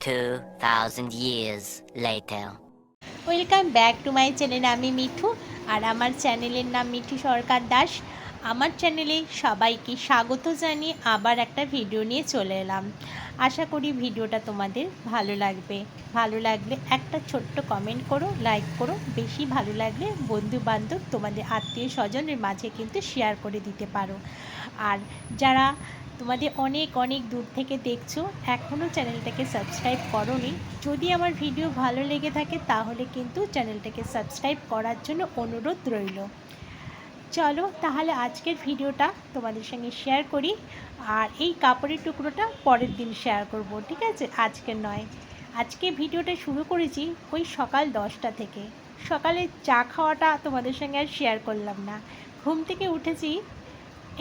2000 years later. Welcome back to my channel. আমি মিঠু, আর আমার চ্যানেলের নাম মিঠু সরকার দাস। আমার চ্যানেলে সবাইকে স্বাগত জানিয়ে আবার একটা ভিডিও নিয়ে চলে এলাম। আশা করি ভিডিওটা তোমাদের ভালো লাগবে। ভালো লাগলে একটা ছোট্ট কমেন্ট করো, লাইক করো। বেশি ভালো লাগলে বন্ধু বান্ধব, তোমাদের আত্মীয় স্বজনের মাঝে কিন্তু শেয়ার করে দিতে পারো। আর যারা তোমাদের অনেক অনেক দূর থেকে দেখছো, এখনও চ্যানেলটাকে সাবস্ক্রাইব করোনি, যদি আমার ভিডিও ভালো লেগে থাকে তাহলে কিন্তু চ্যানেলটাকে সাবস্ক্রাইব করার জন্য অনুরোধ রইল। চলো তাহলে আজকের ভিডিওটা তোমাদের সঙ্গে শেয়ার করি। আর এই কাপড়ের টুকরোটা পরের দিন শেয়ার করব, ঠিক আছে? আজকে নয়। আজকে ভিডিওটা শুরু করেছি ওই সকাল 10টা থেকে। সকালে চা খাওয়াটা তোমাদের সঙ্গে আর শেয়ার করলাম না। ঘুম থেকে উঠেছি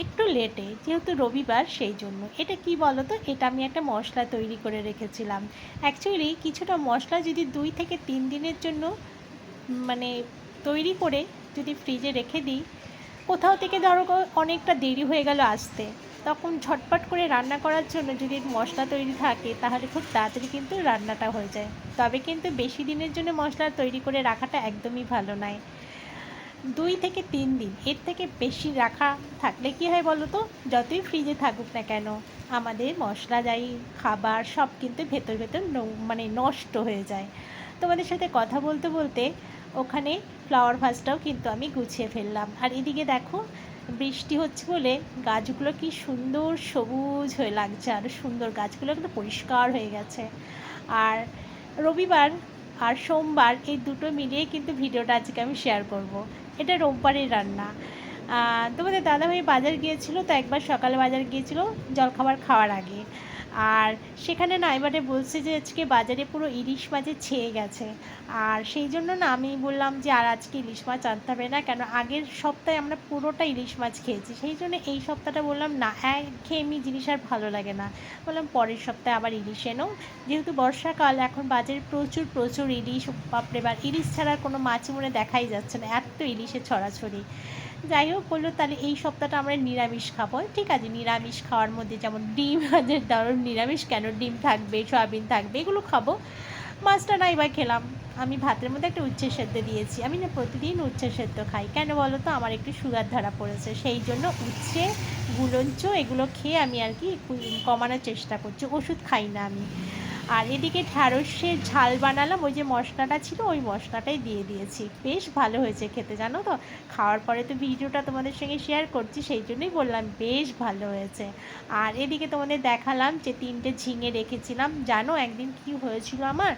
একটু লেটে, যেহেতু রবিবার, সেই জন্য। এটা কি বলো তো, এটা আমি একটা মশলা তৈরি করে রেখেছিলাম। অ্যাকচুয়ালি কিছুটা মশলা যদি 2 থেকে 3 দিনের জন্য মানে তৈরি করে যদি ফ্রিজে রেখে দিই, কোথাও থেকে ধরো অনেকটা দেরি হয়ে গেল আসতে, তখন ঝটপট করে রান্না করার জন্য যদি মশলা তৈরি থাকে তাহলে খুব তাড়াতাড়ি কিন্তু রান্নাটা হয়ে যায়। তবে কিন্তু বেশি দিনের জন্য মশলা তৈরি করে রাখাটা একদমই ভালো নয়। 2 থেকে 3 দিন, এর থেকে বেশি রাখা থাকলে কী হয় বলো তো, যতই ফ্রিজে থাকুক না কেন আমাদের মশলাদায়ী খাবার সব কিন্তু ভেতর ভেতর নষ্ট হয়ে যায়। তোমাদের সাথে কথা বলতে বলতে ওখানে ফ্লাওয়ার ভাসটাও কিন্তু আমি গুছিয়ে ফেললাম। আর এদিকে দেখো, বৃষ্টি হচ্ছে বলে গাছগুলো কি সুন্দর সবুজ হয়ে লাগছে, আরও সুন্দর, গাছগুলো কিন্তু পরিষ্কার হয়ে গেছে। আর রবিবার আর সোমবার এই দুটো মিলিয়ে কিন্তু ভিডিওটা আজকে আমি শেয়ার করব। এটা রোববারের রান্না। তোমাদের দাদাভাই বাজার গিয়েছিলো, তো একবার সকালে বাজার গিয়েছিলো জলখাবার খাওয়ার আগে। আর সেখানে না এবারে বলছে যে আজকে বাজারে পুরো ইলিশ মাছে ছেয়ে গেছে। আর সেই জন্য না আমি বললাম যে আর আজকে ইলিশ মাছ আনতে হবে না, কেন আগের সপ্তাহে আমরা পুরোটা ইলিশ মাছ খেয়েছি। সেই জন্য এই সপ্তাহটা বললাম না, একঘেয়েমি জিনিস আর ভালো লাগে না। বললাম পরের সপ্তাহে আবার ইলিশ এনো। যেহেতু বর্ষাকাল, এখন বাজারে প্রচুর প্রচুর ইলিশ, বাপরে বাপ, ইলিশ ছাড়া কোনো মাছই মনে দেখাই যাচ্ছে না, এত ইলিশের ছড়াছড়ি। যাই হোক, বললো তাহলে এই সপ্তাহটা আমরা নিরামিষ খাবো। ঠিক আছে, নিরামিষ খাওয়ার মধ্যে যেমন ডিম আছে, ধরো নিরামিষ কেন, ডিম থাকবে, সয়াবিন থাকবে, এগুলো খাবো। মাছটা নাই বা খেলাম। আমি ভাতের মধ্যে একটা উচ্ছে সেদ্ধ দিয়েছি। আমি না প্রতিদিন উচ্ছে সেদ্ধ খাই, কেন বলো তো, আমার একটু সুগার ধরা পড়েছে, সেই জন্য উচ্ছে, গুলঞ্চ এগুলো খেয়ে আমি আর কি কমানোর চেষ্টা করছি, ওষুধ খাই না আমি। আর এদিকে ঢ্যাঁড়সের ঝাল বানালাম, ওই যে মশলাটা ছিল ওই মশলাটাই দিয়ে দিয়েছি, বেশ ভালো হয়েছে খেতে, জানো তো। খাওয়ার পরে তো ভিডিওটা তোমাদের সঙ্গে শেয়ার করছি, সেই জন্যই বললাম বেশ ভালো হয়েছে। আর এদিকে তোমাদের দেখালাম যে 3টে ঝিঙে রেখেছিলাম। জানো একদিন কি হয়েছিল আমার,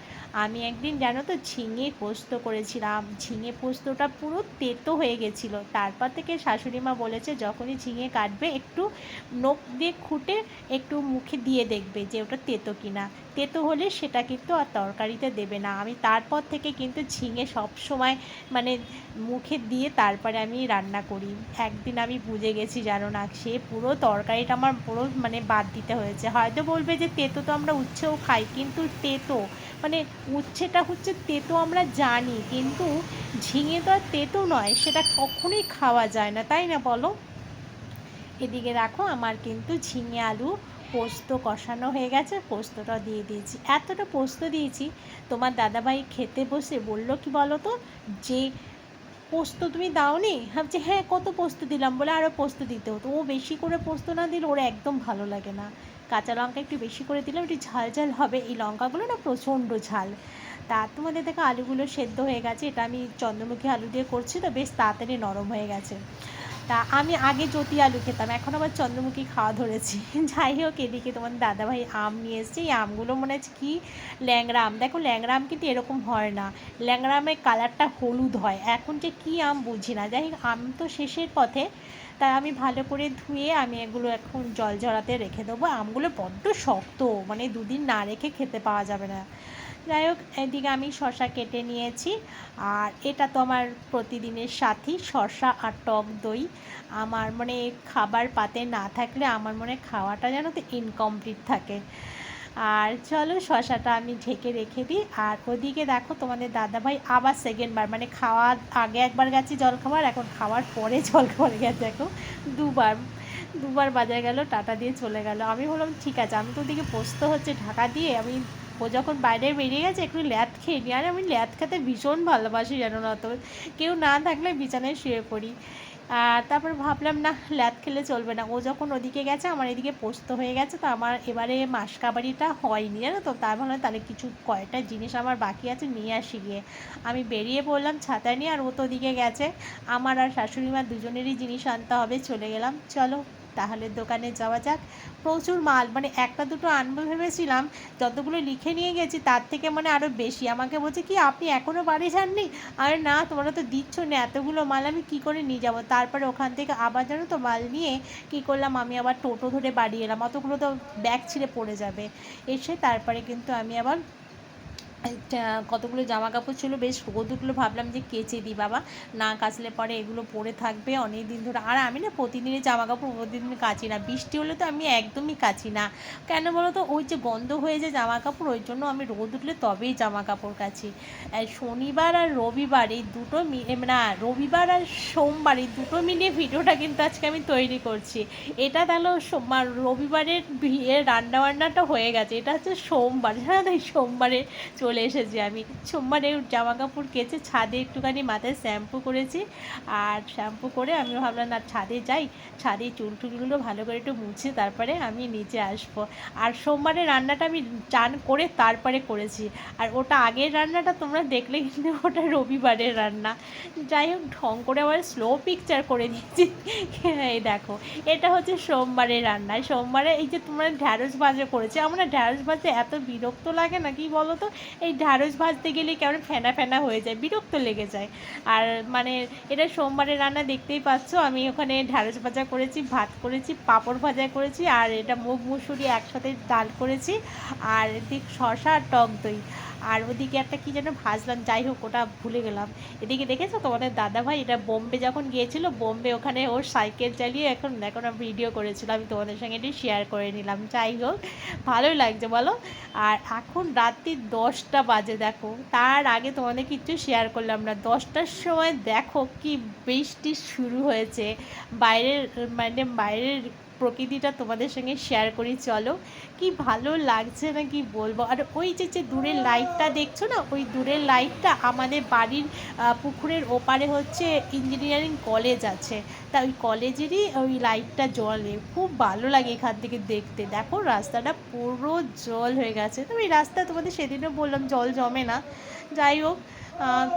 আমি একদিন জানো তো ঝিঙে পোস্ত করেছিলাম, ঝিঙে পোস্তটা পুরো তেতো হয়ে গেছিলো। তারপর থেকে শাশুড়ি মা বলেছে যখনই ঝিঙে কাটবে একটু নখ দিয়ে খুঁটে একটু মুখে দিয়ে দেখবে যে ওটা তেতো কিনা। তেতো হলে সেটা কিন্তু আর তরকারিতে দেবে না। আমি তারপর থেকে কিন্তু ঝিঙে সব সময় মুখে দিয়ে তারপরে আমি রান্না করি। একদিন আমি বুঝে গেছি জানো না, সে পুরো তরকারিটা আমার পুরো বাদ দিতে হয়েছে। হয়তো বলবে যে তেতো তো আমরা উচ্ছেও খাই, কিন্তু তেতো উচ্ছেটা হচ্ছে তেতো আমরা জানি, কিন্তু ঝিঙে তো আর তেতো নয়, সেটা কখনোই খাওয়া যায় না, তাই না বলো? এদিকে রাখো, আমার কিন্তু ঝিঙে আলু পোস্ত কষানো হয়ে গেছে, পোস্তটা দিয়ে দিয়েছি। এতটা পোস্ত দিয়েছি, তোমার দাদাভাই খেতে বসে বললো কি বলো তো, যে পোস্ত তুমি দাওনি? ভাবছি হ্যাঁ, কত পোস্ত দিলাম, বলে আরও পোস্ত দিতে হতো। ও বেশি করে পোস্ত না দিলে ওর একদম ভালো লাগে না। কাঁচা লঙ্কা একটু বেশি করে দিলাম, একটু ঝাল ঝাল হবে, এই লঙ্কাগুলো না প্রচণ্ড ঝাল। তা তোমাদের দেখো আলুগুলো সেদ্ধ হয়ে গেছে, এটা আমি চন্দ্রমুখী আলু দিয়ে করছি, তো বেশ তাড়াতাড়ি নরম হয়ে গেছে। তা আমি আগে জ্যোতি আলু খেতাম, এখন আবার চন্দ্রমুখী খাওয়া ধরেছি। যাই হোক, এদিকে তোমার দাদাভাই আম নিয়ে এসছে। এই আমগুলো মনে হচ্ছে কি ল্যাংড়া আম। দেখো ল্যাংড়া আম কিন্তু এরকম হয় না, ল্যাংড়া আমের কালারটা হলুদ হয়। এখন যে কী আম বুঝি না। যাই হোক, আম তো শেষের পথে, তাই আমি ভালো করে ধুয়ে আমি এগুলো এখন জল ঝরাতে রেখে দেবো। আমগুলো বড্ড শক্ত, 2 দিন না রেখে খেতে পাওয়া যাবে না। যাই হোক, এদিকে আমি শসা কেটে নিয়েছি। আর এটা তো আমার প্রতিদিনের সাথী, শসা আর টক দই। আমার খাবার পাতে না থাকলে আমার খাওয়াটা যেন তো ইনকমপ্লিট থাকে। আর চলো শসাটা আমি ঢেকে রেখে দিই। আর ওদিকে দেখো তোমাদের দাদাভাই আবার সেকেন্ডবার, খাওয়ার আগে একবার গেছি জলখাবার, এখন খাওয়ার পরে জলখাবার গেছে, দেখো দুবার দুবার বাজার গেল, টাটা দিয়ে চলে গেল। আমি বললাম ঠিক আছে, আমি তো ওদিকে পোস্ত হচ্ছে ঢাকা দিয়ে, আমি ও যখন বাইরে বেরিয়ে গেছে একটু ল্যাদ খেয়ে নিই, আর আমি ল্যাদ খেতে ভীষণ ভালোবাসি জানো না তো, কেউ না থাকলে বিছানায় শুয়ে পড়ি। আর তারপর ভাবলাম না ল্যাদ খেলে চলবে না, ও যখন ওদিকে গেছে আমার এদিকে পোস্ত হয়ে গেছে, তো আমার এবারে মাসকাবারিটা হয়নি জানো তো, তার ভাবলাম তাহলে কিছু কয়েকটা জিনিস আমার বাকি আছে নিয়ে আসি গিয়ে। আমি বেরিয়ে পড়লাম ছাতা নিয়ে, আর ও তো ওদিকে গেছে, আমার আর শাশুড়ি মা দুজনেরই জিনিস আনতে হবে, চলে গেলাম। চলো তাহলে দোকানে যাওয়া যাক। প্রচুর মাল, মানে একটা দুটো আনবো ভেবেছিলাম, যতগুলো লিখে নিয়ে গেছি তার থেকে মানে আরও বেশি। আমাকে বলছে কি আপনি এখনও বাড়ি যাননি? আরে না, তোমরা তো দিচ্ছ না, এতগুলো মাল আমি কী করে নিয়ে যাবো। তারপরে ওখান থেকে আবার জানো তো মাল নিয়ে কী করলাম, আমি আবার টোটো ধরে বাড়ি এলাম, অতগুলো তো ব্যাগ ছিঁড়ে পড়ে যাবে। এসে তারপরে কিন্তু আমি আবার কতগুলো জামা কাপড় ছিল, বেশ রোদ উঠলো, ভাবলাম যে কেচে দিই বাবা, না কাচলে পরে এগুলো পরে থাকবে অনেক দিন ধরে। আর আমি না প্রতিদিনই জামা কাপড় প্রতিদিন কাচি না, বৃষ্টি হলে তো আমি একদমই কাচি না। কেন বলো তো, ওই যে গন্ধ হয়ে যায় জামা কাপড়, ওই জন্য আমি রোদ উঠলে তবেই জামা কাপড় কাচি। শনিবার আর রবিবার এই দুটো না, রবিবার আর সোমবার এই দুটো মিলিয়ে ভিডিওটা কিন্তু আজকে আমি তৈরি করছি। এটা তাহলে রবিবারের রান্নাবান্নাটা হয়ে গেছে, এটা হচ্ছে সোমবার, হ্যাঁ তাই সোমবারে চলে এসেছি আমি। সোমবারে জামা কাপড় কেচে ছাদে একটুখানি মাথায় শ্যাম্পু করেছি, আর শ্যাম্পু করে আমি ভাবলাম না ছাদে যাই, ছাদে চুল টুলগুলো ভালো করে একটু মুছে তারপরে আমি নিচে আসবো। আর সোমবারে রান্নাটা আমি চান করে তারপরে করেছি, আর ওটা আগের রান্নাটা তোমরা দেখলে কিন্তু ওটা রবিবারের রান্না। যাই হোক ঢং করে আবার স্লো পিকচার করে দিয়েছি। এই দেখো এটা হচ্ছে সোমবারের রান্না। সোমবারে এই যে তোমরা ঢ্যাঁড়স ভাজা করেছে, আমার না ঢ্যাঁড়স ভাজতে এত বিরক্ত লাগে না, কি বলো তো, এই ঢ্যাঁড়স ভাজতে গেলে কেমন ফেনা ফেনা হয়ে যায়, বিরক্ত লেগে যায়। আর মানে এটা সোমবারের রান্না, দেখতেই পাচ্ছ আমি ওখানে ঢ্যাঁড়স ভাজা করেছি, ভাত করেছি, পাঁপড় ভাজা করেছি, আর এটা মুগ মুসুরি একসাথে ডাল করেছি, আর এদিক শসা আর টক দই, আর ওদিকে একটা কী যেন ভাজলাম, যাই হোক ওটা ভুলে গেলাম। এদিকে দেখেছো তোমাদের দাদাভাই, এটা বোম্বে যখন গিয়েছিল, বোম্বে ওখানে ওর সাইকেল চালিয়ে এখন ভিডিও করেছিল, আমি তোমাদের সঙ্গে এটি শেয়ার করে নিলাম। যাই হোক ভালোই লাগছে বলো। আর এখন রাত্রি 10টা বাজে দেখো, তার আগে তোমাদের কিচ্ছু শেয়ার করলাম না। 10টার সময় দেখো কি বৃষ্টি শুরু হয়েছে, বাইরের মানে বাইরের প্রকৃতিটা তোমাদের সঙ্গে শেয়ার করি চলো। কি ভালো লাগছে না কি বলবো। আর ওই যে যে দূরের লাইটটা দেখছো না, ওই দূরের লাইটটা আমাদের বাড়ির পুকুরের ওপারে হচ্ছে ইঞ্জিনিয়ারিং কলেজ আছে, তা ওই কলেজেরই ওই লাইটটা জ্বলে, খুব ভালো লাগে এখান থেকে দেখতে। দেখো রাস্তাটা পুরো জল হয়ে গেছে, তো এই রাস্তা তোমাদের সেদিনও বললাম জল জমে না। যাই হোক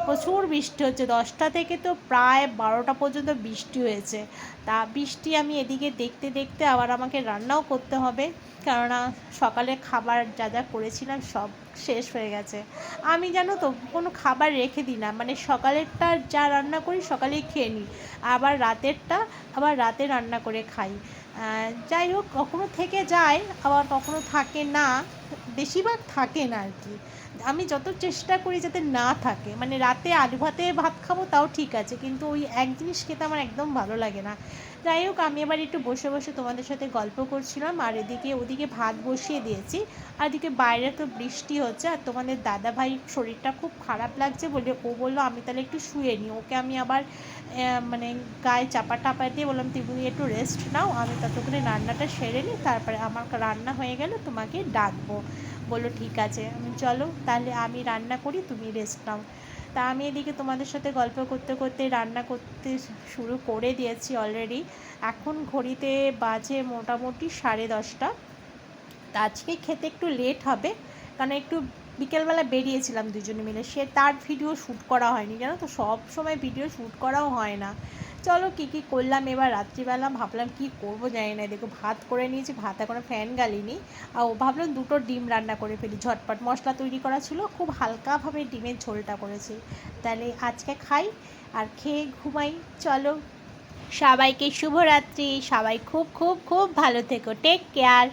প্রচুর বৃষ্টি হচ্ছে, 10টা থেকে তো প্রায় 12টা পর্যন্ত বৃষ্টি হয়েছে। তা বৃষ্টি আমি এদিকে দেখতে দেখতে আবার আমাকে রান্নাও করতে হবে, কেননা সকালে খাবার যা যা করেছিলাম সব শেষ হয়ে গেছে। আমি জানো তো কোনো খাবার রেখে দিই না, মানে সকালেরটা যা রান্না করি সকালেই খেয়ে নিই, আবার রাতেরটা আবার রাতে রান্না করে খাই। যাই হোক কখনো থেকে যায় আবার কখনো থাকে না, বেশিরভাগ থাকে না আর কি। আমি যত চেষ্টা করি যাতে না থাকে, মানে রাতে আলু ভাতে ভাত খাবো তাও ঠিক আছে, কিন্তু ওই এক জিনিস খেতে আমার একদম ভালো লাগে না। যাই হোক আমি এবার একটু বসে বসে তোমাদের সাথে গল্প করছিলাম, আর ওদিকে ভাত বসিয়ে দিয়েছি, আর এদিকে বাইরে তো বৃষ্টি হচ্ছে। আর তোমাদের দাদাভাই শরীরটা খুব খারাপ লাগছে বলে ও বললো আমি তাহলে একটু শুয়ে নিই, ওকে আমি আবার মানে গায়ে চাপা টাপা দিয়ে বললাম তুমি একটু রেস্ট নাও, আমি ততক্ষণে রান্নাটা সেরে নিই, তারপরে আমার রান্না হয়ে গেলে তোমাকে ডাকবো। বললো ঠিক আছে, আমি চলো তাহলে আমি রান্না করি তুমি রেস্ট নাও। তা আমি এদিকে তোমাদের সাথে গল্প করতে করতে রান্না করতে শুরু করে দিয়েছি অলরেডি। এখন ঘড়িতে বাজে মোটামুটি 10:30। তা আজকে খেতে একটু লেট হবে, কারণ একটু বিকেলবেলা বেরিয়েছিলাম দুজনে মিলে, সে তার ভিডিও শ্যুট করা হয়নি জানো তো, সব সময় ভিডিও শ্যুট করাও হয় না। চলো কী কী করলাম এবার রাত্রিবেলা, ভাবলাম কি করবো জানি না, দেখো ভাত করে নিয়েছি, ভাত এখনো ফ্যান গালিনি। আর ভাবলাম দুটো ডিম রান্না করে ফেলি, ঝটপট মশলা তৈরি করা ছিল, খুব হালকাভাবে ডিমের ঝোলটা করেছি, তাহলে আজকে খাই আর খেয়ে ঘুমাই। চলো সবাইকে শুভরাত্রি, সবাই খুব খুব খুব ভালো থেকো, টেক কেয়ার।